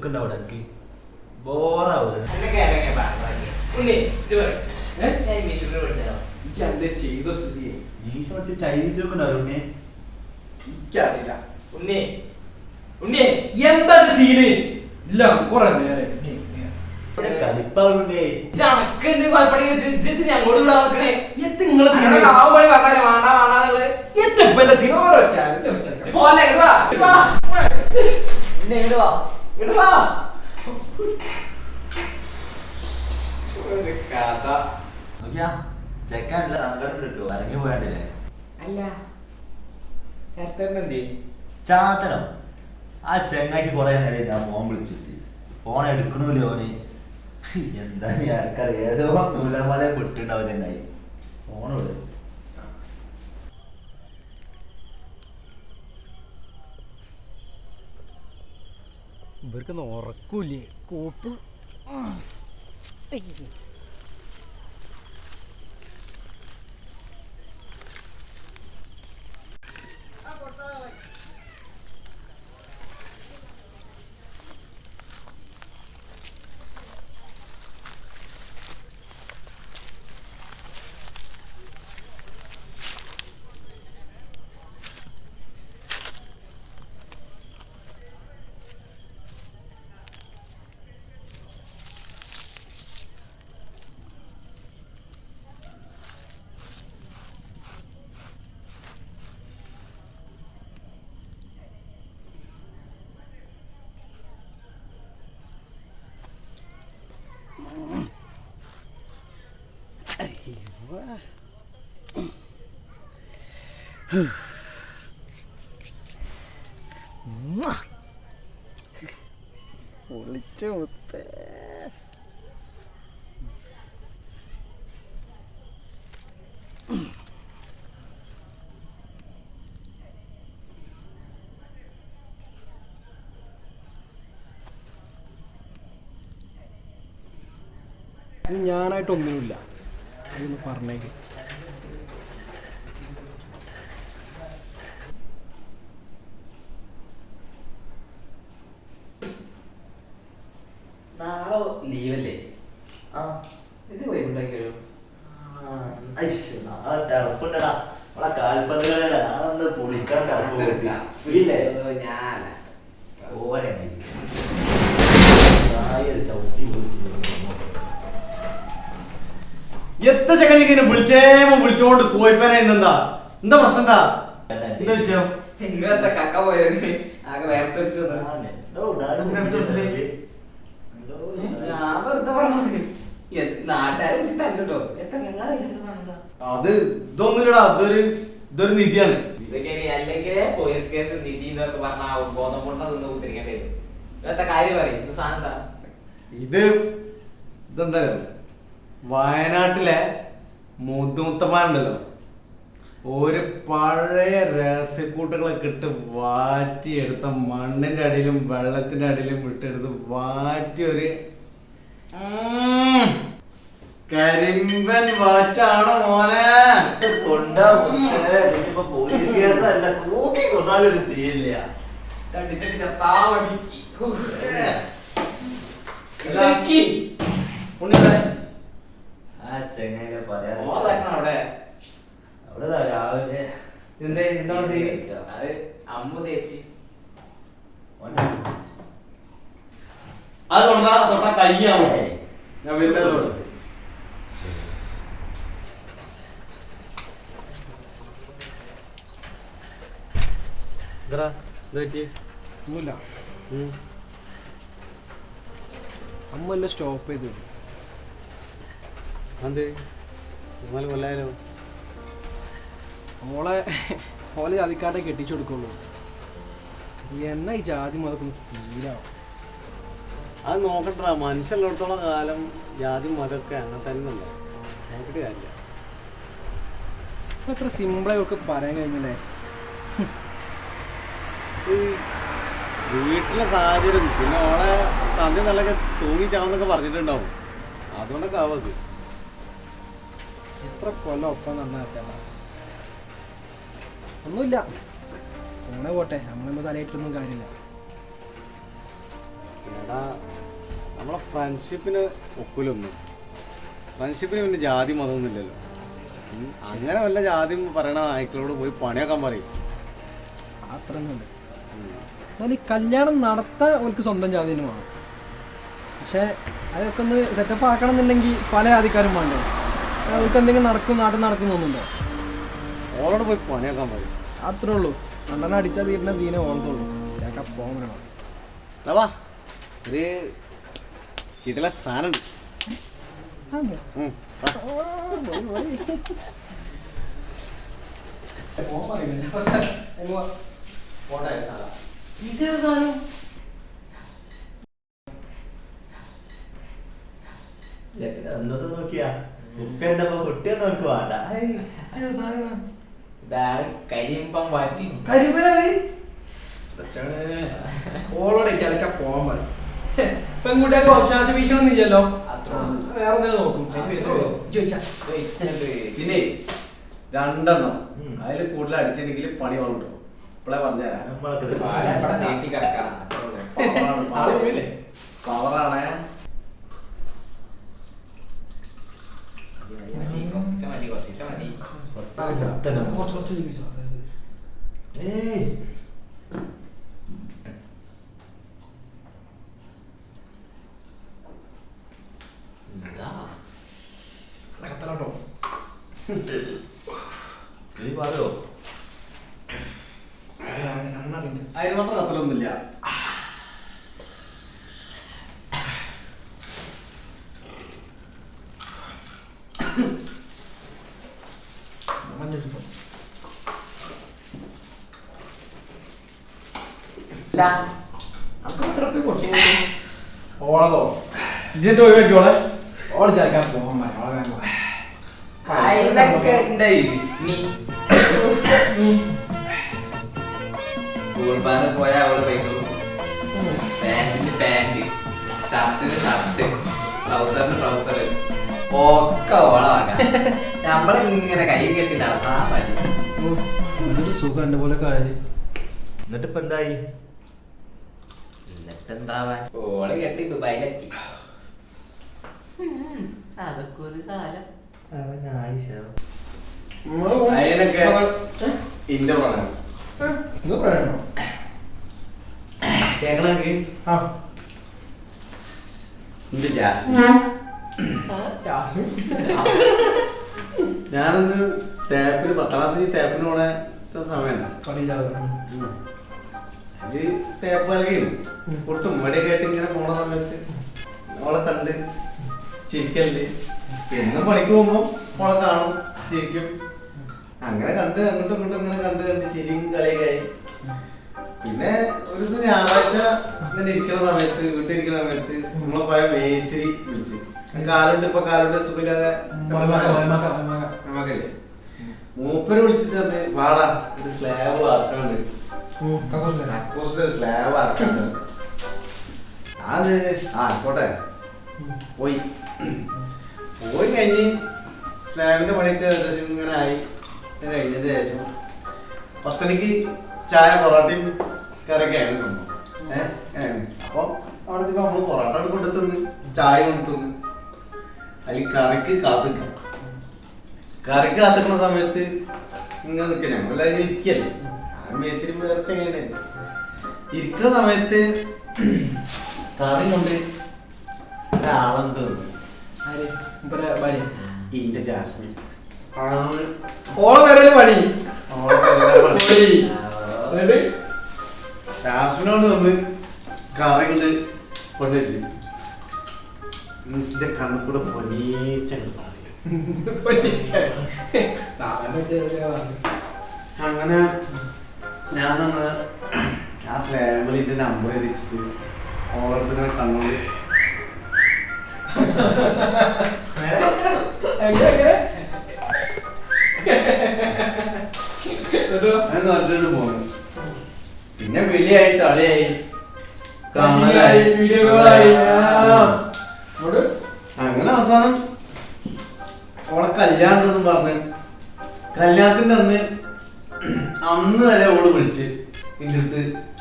എടുക്കണ്ടാവിടെ എനിക്ക് ബോറാവൂല. ചൈനീസിലൊക്കെ ഉണ്ടാവും ഉണ്ണി. എനിക്കറിയില്ല ഉണ്ണി ഉണ്ണി എന്താ സീന് ഇല്ല കുറെ നേരെ കളിപ്പാവുണ്ടേ ചണക്കെന്ത് കുഴപ്പമില്ല അങ്ങോട്ട് വിടാൻ നോക്കണേ എത്ത് നിങ്ങളെ പറഞ്ഞാലേ വേണ്ട വേണ്ടാന്നുള്ളത് എത്തിപ്പല്ല സീൻ ഓരോ ചാനൽ പോലെ വാ വാ ഇങ്ങോട്ട് വാ ഇങ്ങോട്ട് വാ ഒരു കഥ. നോക്കിയാ ചെക്കാനുള്ള സങ്കടം കിട്ടുമോ ഇറങ്ങി പോയാണ്ടില്ലേ. അല്ല ശരത്തേട്ടൻ ചാത്തനം ആ ചെങ്ങായിക്ക് കുറെ നേരം ഞാൻ ഫോൺ വിളിച്ചിട്ട് ഫോൺ എടുക്കണൂല്ലേ ഓന്. എന്താ ആർക്കറിയാം ഏതോ നൂലമല വിട്ടുണ്ടാവും ചെങ്ങായി ഫോണോട്. ഇവർക്കൊന്നും ഉറക്കൂല്ലേ കോപ്പ്. ഒളിച്ച മുത്തേ ഞാനായിട്ടൊന്നുമില്ല അതൊന്ന് പറഞ്ഞേക്ക്. നാളെ ലീവല്ലേ? ആ ഇത് വൈകുന്നേരം നാളെ തിറപ്പുണ്ടടാ നമ്മളെ കാൽപന്തുകളെ നാളെ പൊളിക്കാൻ ഓനെ ചവിട്ടി പൊളിച്ചു. എത്ര ചെക്കൻ ഇങ്ങനെ വിളിച്ചോണ്ട് കോയിപ്പന എന്താ എന്താ പ്രശ്നം എന്താ എന്താ വിഷയം? ഇങ്ങനത്തെ കക്ക പോയത് ആകെ വേർതിരിച്ചു ഞാൻ വെറുതെ പറഞ്ഞു നാട്ടുകാരെ തല്ലോ എത്ര അത് ഇതൊന്നുമില്ലടാ ഇതൊരു നിധിയാണ്. ഇതൊക്കെ അല്ലെങ്കിൽ പോലീസ് കേസ് നിധി എന്നൊക്കെ പറഞ്ഞ ബോധം കൊണ്ട നിന്ന് കുത്തിരിക്കേണ്ടി വരും. ഇങ്ങനത്തെ കാര്യം പറയും ഇത് സാധനം എന്താ ഇതെന്താ വയനാട്ടിലെ മുത്തുമുത്തമാരുണ്ടല്ലോ ഒരു പഴയ രഹസ്യക്കൂട്ടുകളൊക്കെ ഇട്ട് വാറ്റിയെടുത്ത മണ്ണിന്റെ അടിയിലും വെള്ളത്തിന്റെ അടിയിലും വിട്ടെടുത്ത് വാറ്റി ഒരു കരിമ്പൻ വാറ്റാണോ മോനെ പോലീസ് കേസല്ല തൂക്കി കൊന്നാലൊരു സ്ഥിതിയില്ല. കണ്ടിച്ചിട്ട് ചത്താ മടിക്കി ആ ചെങ്ങായിനെ പറയാ അവിടെ അവിടെ രാവിലെ എന്താണ് സീന്? അത് അമ്മ തേച്ചി അത് തൊട്ടാ കയ്യാവോ ഞാൻ വരുന്നത് ഒന്നുമില്ല. അമ്മ എല്ലാം സ്റ്റോപ്പ് ചെയ്തു. അത് കൊല്ലാലോ ഓലെ ജാതിക്കാട്ടെ കെട്ടിച്ചു കൊടുക്കുള്ളൂ. എന്നാ ഈ ജാതി മതം തീരാവും. അത് നോക്കട്ടാ മനുഷ്യനുള്ളിടത്തോളം കാലം ജാതി മതമൊക്കെ അങ്ങനെ തന്നെ അല്ല നോക്കിട്ട് കാര്യമില്ല. എത്ര സിമ്പിളായി അവർക്ക് പറയാൻ കഴിഞ്ഞല്ലേ. വീട്ടിലെ സാഹചര്യം പിന്നെ ഓളെ തന്തി നല്ലൊക്കെ തൂങ്ങിച്ചാവെന്നൊക്കെ പറഞ്ഞിട്ടുണ്ടാവും. അതുകൊണ്ടൊക്കെ ആവത് എത്ര കൊല്ലം ഒപ്പം നന്നാക്കല്ല. ഒന്നുമില്ല, അങ്ങനെ പോട്ടെ. നമ്മളിപ്പോൾ തലയിട്ടൊന്നും കാര്യമില്ല. എടാ നമ്മളെ ഫ്രണ്ട്ഷിപ്പിന് ഒക്കിലൊന്നും. ഫ്രണ്ട്ഷിപ്പിന് പിന്നെ ജാതി മതമൊന്നുമില്ലല്ലോ. അങ്ങനെ വല്ല ജാതി പറയണ നായ്ക്കളോട് പോയി പണിയാക്കാൻ പറയും. അത്രയൊന്നുമില്ല. എന്നാൽ ഈ കല്യാണം നടത്താൻ അവർക്ക് സ്വന്തം ജാതിന് വേണം. പക്ഷേ അതൊക്കെ ഒന്ന് സെറ്റപ്പ് ആക്കണം എന്നുണ്ടെങ്കിൽ പല ജാതിക്കാരും വേണ്ടേ. അവർക്ക് എന്തെങ്കിലും നാട്ടിൽ നടക്കുന്നൊന്നുണ്ടോ? ഓളോട് പോയി പണിയാക്കാൻ പറയും. അത്രേ ഉള്ളൂ. രണ്ടെണ്ണം അടിച്ചാൽ തീരുന്ന സീനെ ഓർത്തുള്ളൂ. ഇതൊക്കെ പോകണം. വാ ഒരു കിടല സാധനം. അന്നത്തെ നോക്കിയാ ഉപ്പേണ്ടപ്പോ കുട്ടിയൊന്നും അവർക്ക് വേണ്ട. ഇതാണ് കരിമ്പം വാറ്റി. ഓളോടെ ചിലക്ക പോവാൻ പറയും. പെൺകുട്ടിയൊക്കെ വംശനാശ ഭീഷണി ഇല്ലല്ലോ. അത്രേ വേറെ എന്തെങ്കിലും നോക്കും. ചോദിച്ചാ പിന്നെ 2 എണ്ണം അതിൽ കൂടുതൽ അടിച്ചിട്ടുണ്ടെങ്കിൽ പണി വേണം. ഇപ്പോഴേ പറഞ്ഞുതരാം. നമ്മളൊക്കെ നീട്ടി കിടക്കാം. പവറാണ്. കുറച്ചിച്ച മതി. ഏയ് നീ പറയോ? അതിന് മാത്രം കത്തലൊന്നുമില്ല. ഓളതോ ഇതിന്റെ ഒഴിവാക്കിയോളെ. ഓള് ചിലക്കാൻ പോവാൻ പറയും. ഓളെ വേഗം പറയും. അതിനൊക്കെ എന്റെ ഇസ്മി. സ്കൂൾ ബാറിൽ പോയാൽ അവള് പൈസ കൊടുക്കും. പാന്റിന് പാന്റ്, ഷർട്ടിന് ഷർട്ട്, ട്രൗസറിന് ട്രൗസർ ഒക്കെ ഓളാക്കാം. നമ്മളിങ്ങനെ കൈ കെട്ടി നടത്താ മതി. എന്തൊരു സുഖം എന്റെ പോലെ കാര്യം. എന്നിട്ട് ഇപ്പൊ എന്തായി? എന്നിട്ടെന്താവാൻ ഓള് കെട്ടി ദുബായിലെത്തി. അതൊക്കെ ഒരു കാലം. അതിനൊക്കെ ഇന്റെ പറയാം. കേക്കണമെങ്കിൽ ഇന്റെ ജാസ്മിൻ. ഞാനന്ന് തേപ്പിന് 10ാം ക്ലാസ്സിൽ തേപ്പിന് പോണ സമയമാണ്. അത് തേപ്പ് നൽകിയാണ് ഒട്ടും മടിയൊക്കെ ആയിട്ട് ഇങ്ങനെ പോണ സമയത്ത് അവളെ കണ്ട് ചിരിക്കലുണ്ട്. എന്നും പണിക്ക് പോകുമ്പോ അവളെ കാണും, ചിരിക്കും. അങ്ങനെ കണ്ട് അങ്ങോട്ടും ഇങ്ങോട്ടും ഇങ്ങനെ കണ്ട് കണ്ട് ചിരിയും കളിയൊക്കെ ആയി. പിന്നെ ഒരു ദിവസം ഞായറാഴ്ച ഇങ്ങനെ ഇരിക്കുന്ന സമയത്ത് വീട്ടിലിരിക്കുന്ന സമയത്ത് നമ്മളെ പോയ മേശരി വിളിച്ചു. കാലുണ്ട്, ഇപ്പൊ കാലുണ്ട്, സുഖമില്ലാതെ നമുക്കല്ലേ. മൂപ്പര് വിളിച്ചിട്ട് തന്നെ വാടാ ഒരു സ്ലാബ് വാർക്കാണ്ട്, സ്ലാബ് വാർക്കാണ്ട്. അത് ആയിക്കോട്ടെ. പോയി കഴിഞ്ഞ് സ്ലാബിന്റെ പണിയൊക്കെ ഏകദേശം ഇങ്ങനെ ആയി. കഴിഞ്ഞതിന് ശേഷം 10 മണിക്ക് ചായ പൊറാട്ടയും കറിയൊക്കെയാണ് സംഭവം. അപ്പൊ അവിടെ നമ്മള് പൊറാട്ട കൊണ്ടു തിന്ന് ചായ കൊണ്ടു തിന്ന് അതിൽ കറിക്ക് കാത്തിക്കുന്ന സമയത്ത് ഇങ്ങനെ നിൽക്ക. ഞങ്ങളതിൽ ഇരിക്കല്ലേ, ആ മേശരി വേറെ ചെങ്ങനെ ഇരിക്കുന്ന സമയത്ത് കറി കൊണ്ട് ഒരാളുണ്ട്. ഇന്റെ ജാസ്മിൻ ഓളെ പേരല്ലേ പണി. ജാസ്മിനോട് വന്ന് കറി കൊണ്ട് കൊണ്ടുവച്ചു. എന്റെ കണ്ണു കൂടെ പൊന്നീച്ച അങ്ങനെ ഞാൻ തന്ന ആ സ്ലാബിലിന്റെ നമ്പർ എത്തിച്ചിട്ട് ഓളടുത്ത് ഇങ്ങനെ കണ്ണോട് പോന്നു. പിന്നെ വെളിയായി തലയായി വീഡിയോ കോളായി. അങ്ങനെ അവസാനം ഓളെ കല്യാണം പറഞ്ഞ് കല്യാണത്തിന്റെ അന്ന് വരെ ഓള് വിളിച്ച് എന്റെ അടുത്ത്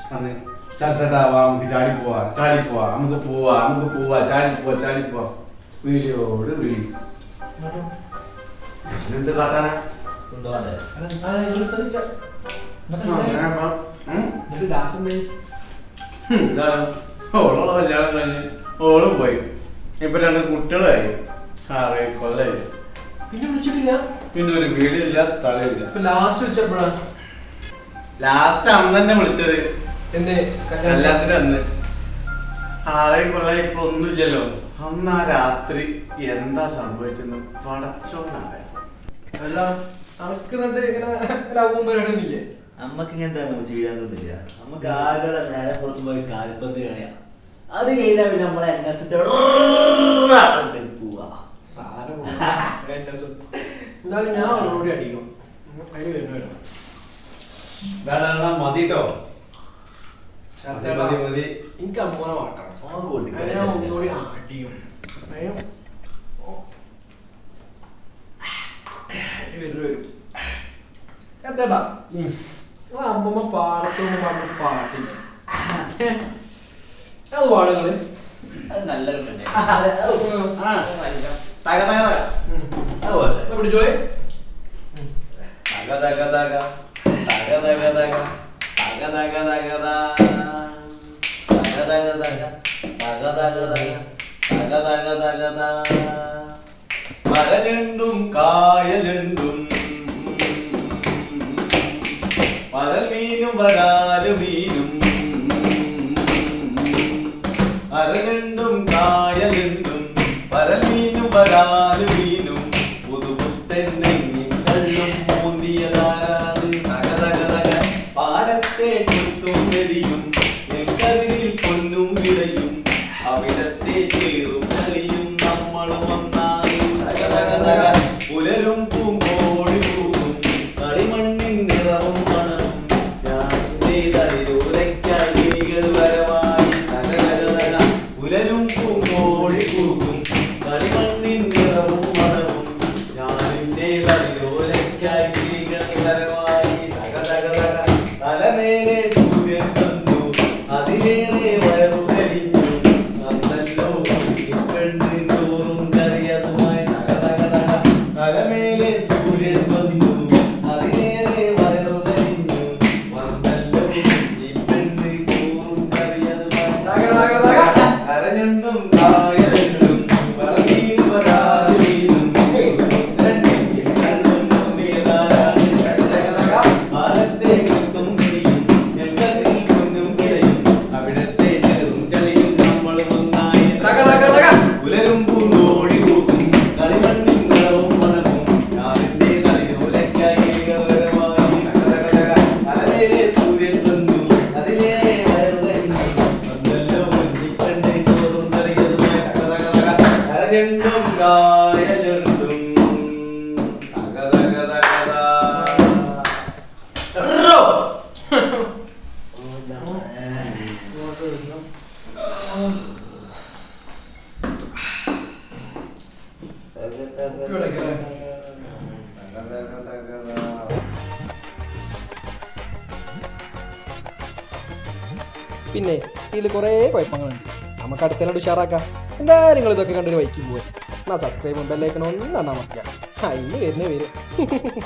പറഞ്ഞ് ശരത്തേട്ടാ നമുക്ക് ചാടിപ്പോവാ നമുക്ക് പോവാ ചാടിപ്പോവാ വിളിയോട് വിളി എന്ത് കാട്ടാനാ കൊണ്ടുപോകണ്ടേ ഓളുള്ള കല്യാണം കഴിഞ്ഞ് ഓളും പോയി ഇപ്പൊ 2 കുട്ടികളായി 6 കൊല്ലായി പിന്നെ വിളിച്ചിട്ടില്ല. പിന്നെ ഒരു വീടില്ല തലയില്ല. ഇപ്പൊ ലാസ്റ്റ് വിളിച്ചപ്പോഴാണ് ലാസ്റ്റ് അന്ന് തന്നെ വിളിച്ചത് എന്നെ കല്യാണത്തിന് അന്ന് 6 കൊല്ലായി ഇപ്പൊ ഒന്നുമില്ലല്ലോ. അന്ന് ആ രാത്രി എന്താ സംഭവിച്ചെന്ന് പടച്ചോണ്ടറിയാം. അല്ല അനക്കിന്നിട്ട് ഇങ്ങനെ ലവും പരിപാടിയൊന്നുമില്ലേ? നമ്മക്ക് ഇങ്ങനത്തെ ജീവിതം തോന്നില്ല. നമുക്ക് ആകെ നേരെ പുറത്ത് പോയി കാൽപന്ത് കളയാം. അത് കഴിഞ്ഞാൽ പിന്നെ നമ്മളെ പോവാ. എന്നാലും ഞാൻ അവരോട് അടിക്കും. അതിന് വരുന്നവരോ മതിട്ടോ മതി. എനിക്ക് അമ്മോനെ വാട്ടണം. ഞാൻ ഒന്നുകൂടി അടിക്കും. വരും എത്തേട്ടാ അമ്മമ്മ പാടത്തൊന്നും പറഞ്ഞ പാട്ടില്ല. അത് പാടുകള് അത് നല്ലൊരു പിടിച്ചോയെ മരഞ്ഞും കായലുണ്ടും പരൽ മീനും വരാല് മീനും മരഞ്ഞും കായലുണ്ടും പരൽ മീനും വരാല് മീനും പുതുപുത്തെന്നെങ്ങും കള്ളും മൂന്നിയതാരാണ് തകതകതക പാടത്തെ കുത്തും വെരിയും നെൽക്കതിരിൽ പൊന്നും വിളയും അവിടത്തെ ചേറും കളിയും നമ്മളും ഒന്നായി തകതകതക പുലരും പൂങ്കോഴി പൂവും കളിമണ്ണിൻ നിറവും മണവും ഞാനിന്റെ തലയോലയ്ക്കായി കിളികൾ വരവായി തകതകതക പുലരും പൂങ്കോഴി പൂവും കളിമണ്ണിൻ നിറവും മണവും ഞാനിന്റെ തലയോലയ്ക്കായി കിളികൾ വരവായി തകതകതക തലമേലെ സൂര്യൻ വന്നു അതിലേറെ വയറു കരിഞ്ഞു നന്നല്ലോ പെണ്ണിൻ തോറും കറിയതുമായി തകതകതക തലമേലെ സൂര്യൻ വന്നു അതിലേറെ വയറു കരിഞ്ഞു വന്നല്ലോ ഈ പെണ്ണിൻ തോറും കറിയതുമായി കരഞ്ഞും കായലും പറവീൽ വരാലും പാലത്തെ കുത്തും കിളിയും നെൽക്കതിരിൽ പൊന്നും കിളയും അവിടത്തെ ചെറും ചളിയും നമ്മളും ഒന്നായി പുലരും പൂങ്കോഴി കൂക്കും കളിമണ്ണിൻ നിറവും മണവും ഞാനിന്റെ തലയോലയ്ക്കായി കിളികളരമായി തകതകതക തലമേലെ സൂര്യൻ വന്നു അതിലേറെ വയറു കരിഞ്ഞു വന്നല്ലോ പെണ്ണിൻ തോറും കറിയതുമായി തകതകതക കരഞ്ഞും കായലുണ്ടും തകതകതകത പിന്നെ ഇതിൽ കുറേ കുഴപ്പങ്ങളുണ്ട്. നമുക്ക് അടുത്തലോട് ഉഷാറാക്കാം. എന്തായാലും നിങ്ങൾ ഇതൊക്കെ കണ്ടൊരു വൈക്ക് പോകാൻ. എന്നാ സബ്സ്ക്രൈബ് ബെല്ലൈക്കൺ ഒന്നും അമർത്തിയാൽ അതിന് വരുന്നേ വരും.